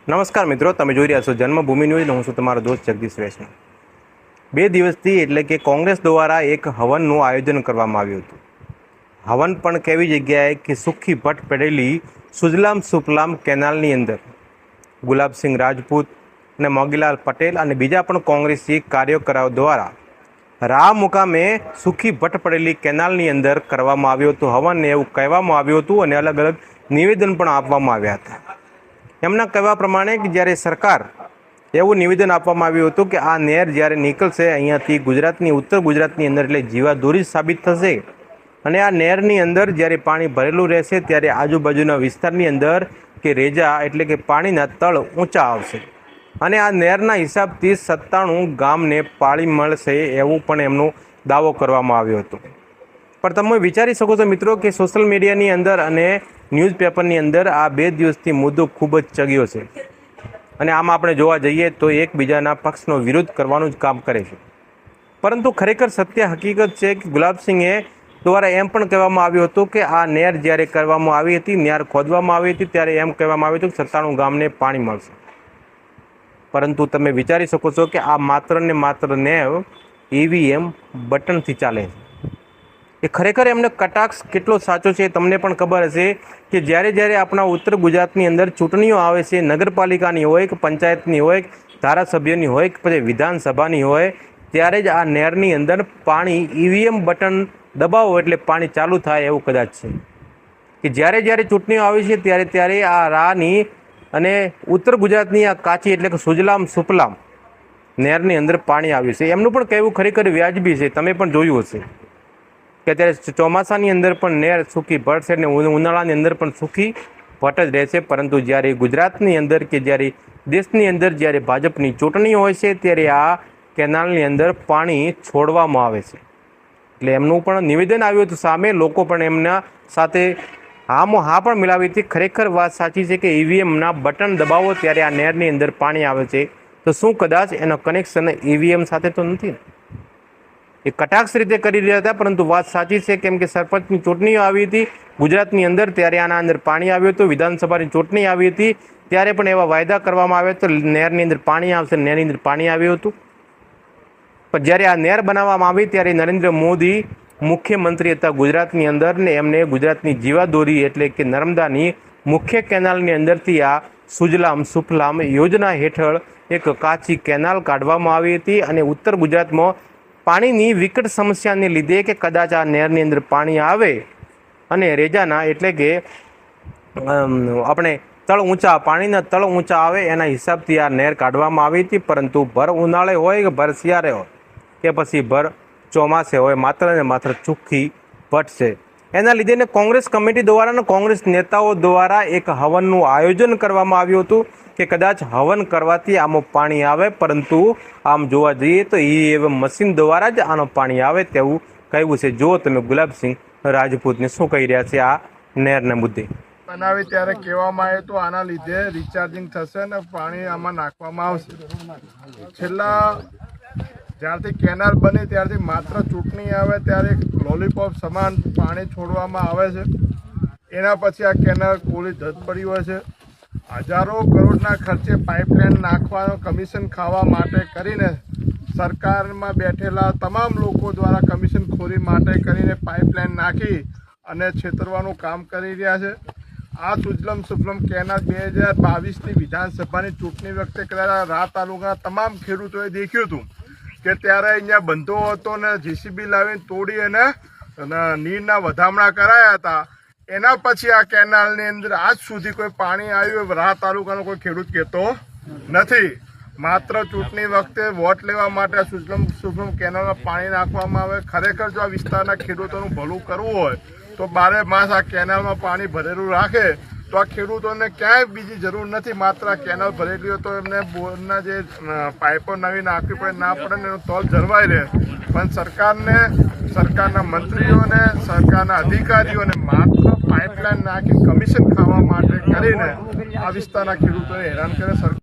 નમસ્કાર મિત્રો, તમે જોઈ રહ્યા છો જન્મભૂમિ ન્યૂઝ. હું છું તમારો દોસ્ત જગદીશ વૈષ્ણવ. 2 દિવસથી એટલે કે કોંગ્રેસ દ્વારા એક હવનનું આયોજન કરવામાં આવ્યું હતું. હવન પણ કેવી જગ્યાએ કે સુખી ભટ્ટ પડેલી સુજલામ સુફલામ કેનાલની અંદર ગુલાબસિંહ રાજપૂત અને મોગીલાલ પટેલ અને બીજા પણ કોંગ્રેસી કાર્યકરો દ્વારા રા મુકામે સુખી ભટ્ટ પડેલી કેનાલની અંદર કરવામાં આવ્યું હતું હવન. એવું કહેવામાં આવ્યું હતું અને અલગ અલગ નિવેદન પણ આપવામાં આવ્યા હતા. એમના કહેવા પ્રમાણે કે જ્યારે સરકાર એવું નિવેદન આપવામાં આવ્યું હતું કે આ નહેર જ્યારે નીકળશે અહીંયાથી ગુજરાતની ઉત્તર ગુજરાતની અંદર એટલે જીવાદોરી સાબિત થશે અને આ નહેરની અંદર જ્યારે પાણી ભરેલું રહેશે ત્યારે આજુબાજુના વિસ્તારની અંદર કે રેજા એટલે કે પાણીના તળ ઊંચા આવશે અને આ નહેરના હિસાબથી 97 ગામને પાણી મળશે એવું પણ એમનો દાવો કરવામાં આવ્યો હતો. પણ તમે વિચારી શકો છો મિત્રો કે સોશિયલ મીડિયાની અંદર અને ન્યૂઝપેપરની અંદર આ 2 દિવસથી મુદ્દો ખૂબ જ ચગ્યો છે અને આમ આપણે જોવા જઈએ તો એકબીજાના પક્ષનો વિરોધ કરવાનું જ કામ કરે છે. પરંતુ ખરેખર સત્ય હકીકત છે કે ગુલાબસિંહે દ્વારા એમ પણ કહેવામાં આવ્યું હતું કે આ નહેર જ્યારે કરવામાં આવી હતી, નહેર ખોદવામાં આવી હતી ત્યારે એમ કહેવામાં આવ્યું હતું કે 97 ગામને પાણી મળશે. પરંતુ તમે વિચારી શકો છો કે આ માત્ર ને માત્ર નહેર EVM બટનથી ચાલે છે. એ ખરેખર એમને કટાક્ષ કેટલો સાચો છે તમને પણ ખબર હશે કે જ્યારે આપણા ઉત્તર ગુજરાતની અંદર ચૂંટણીઓ આવે છે, નગરપાલિકાની હોય કે પંચાયતની હોય, ધારાસભ્યની હોય કે પછી વિધાનસભાની હોય, ત્યારે જ આ નહેરની અંદર પાણી EVM બટન દબાવો એટલે પાણી ચાલુ થાય એવું કદાચ છે કે જ્યારે ચૂંટણીઓ આવે છે ત્યારે આ રાની અને ઉત્તર ગુજરાતની આ કાચી એટલે કે સુજલામ સુફલામ નહેરની અંદર પાણી આવ્યું છે. એમનું પણ કહેવું ખરેખર વ્યાજબી છે. તમે પણ જોયું હશે કે અત્યારે ચોમાસાની અંદર પણ નહેર સૂકી ભટ્ટ છે અને ઉનાળાની અંદર પણ સૂકી ભટ્ટ જ રહેશે. પરંતુ જ્યારે ગુજરાતની અંદર કે જ્યારે દેશની અંદર જ્યારે ભાજપની ચૂંટણી હોય છે ત્યારે આ કેનાલની અંદર પાણી છોડવામાં આવે છે. એટલે એમનું પણ નિવેદન આવ્યું હતું સામે. લોકો પણ એમના સાથે હા પણ મિલાવી હતી. ખરેખર વાત સાચી છે કે EVMના બટન દબાવો ત્યારે આ નહેરની અંદર પાણી આવે છે. તો શું કદાચ એનો કનેક્શન EVM સાથે તો નથી? એ કટાક્ષ રીતે કરી રહ્યા હતા. પરંતુ વાત સાચી છે કેમ કે સરપંચની ચૂંટણીઓ આવી હતી ગુજરાતની અંદર ત્યારે આના અંદર પાણી આવ્યું હતું. વિધાનસભાની ચૂંટણી આવી હતી ત્યારે પણ એવા વાયદા કરવામાં આવ્યા તો નહેરની અંદર પાણી આવશે, નહેરની અંદર પાણી આવ્યું હતું. પણ જ્યારે આ નહેર બનાવવામાં આવી ત્યારે નરેન્દ્ર મોદી મુખ્યમંત્રી હતા ગુજરાતની અંદર ને એમને ગુજરાતની જીવાદોરી એટલે કે નર્મદાની મુખ્ય કેનાલની અંદરથી આ સુજલામ સુફલામ યોજના હેઠળ એક કાચી કેનાલ કાઢવામાં આવી હતી અને ઉત્તર ગુજરાતમાં પાણીની વિકટ સમસ્યાને લીધે કે કદાચ આ નહેરની અંદર પાણી આવે અને રેજાના એટલે કે આપણે તળ ઊંચા પાણીના તળ ઊંચા આવે એના હિસાબથી આ નહેર કાઢવામાં આવી હતી. પરંતુ ભર ઉનાળે હોય કે ભર શિયાળે હોય કે પછી ભર ચોમાસે હોય, માત્ર ને માત્ર ચોખ્ખી ભટ્ટ છે. એના લીધે કોંગ્રેસ કમિટી દ્વારા અને કોંગ્રેસ નેતાઓ દ્વારા એક હવનનું આયોજન કરવામાં આવ્યું હતું કે કદાચ હવન કરવાથી આમાં પાણી આવે. પરંતુ આમ જોવા જઈએ તો EVM મશીન દ્વારા જ આનું પાણી આવે તેવું કહેવું છે. જો તમે ગુલાબસિંહ રાજપૂતને શું કહી રહ્યા છે આ નહેરના મુદ્દે? બનાવી ત્યારે કહેવામાં આવે તો આના લીધે રિચાર્જિંગ થશે ને પાણી આમાં નાખવામાં આવશે. છેલ્લા જ્યારથી કેનાલ બની ત્યારથી માત્ર ચૂંટણી આવે ત્યારે લોલીપોપ સમાન પાણી છોડવામાં આવે છે. એના પછી આ કેનાલ કોલી ધજ પડી હોય છે. હજારો કરોડના ખર્ચે પાઇપલાઇન નાખવાનો કમિશન ખાવા માટે કરીને સરકારમાં બેઠેલા તમામ લોકો દ્વારા કમિશન ખોરી માટે કરીને પાઇપલાઇન નાખી અને છેતરવાનું કામ કરી રહ્યા છે. આ સુજલમ સુફલમ કેનાલ 2022ની વિધાનસભાની ચૂંટણી વખતે કદાચ રા તાલુકાના તમામ ખેડૂતોએ દેખ્યું હતું કે ત્યારે અહીંયા બંધો હતો ને JCB લાવીને તોડી અને નીરના વધામણા કરાયા હતા. એના પછી આ કેનાલની અંદર આજ સુધી કોઈ પાણી આવ્યું રા તાલુકાનો કોઈ ખેડૂત કહેતો નથી. માત્ર ચૂંટણી વખતે વોટ લેવા માટે સુજલમ સુફલમ કેનાલમાં પાણી નાખવામાં આવે. ખરેખર જો આ વિસ્તારના ખેડૂતોનું ભલું કરવું હોય તો 12 માસ આ કેનાલમાં પાણી ભરેલું રાખે તો આ ખેડૂતોને ક્યાંય બીજી જરૂર નથી. માત્ર આ કેનાલ ભરેલી હોય તો એમને બોરના જે પાઇપો નવી નાખવી પડે ના પડે ને એનો તોલ જળવાઈ રહે. પણ સરકારના મંત્રીઓને, સરકારના અધિકારીઓને માત્ર પાઇપલાઇન નાખી કમિશન ખાવા માટે કરીને આ વિસ્તારના ખેડૂતોને હેરાન કરે.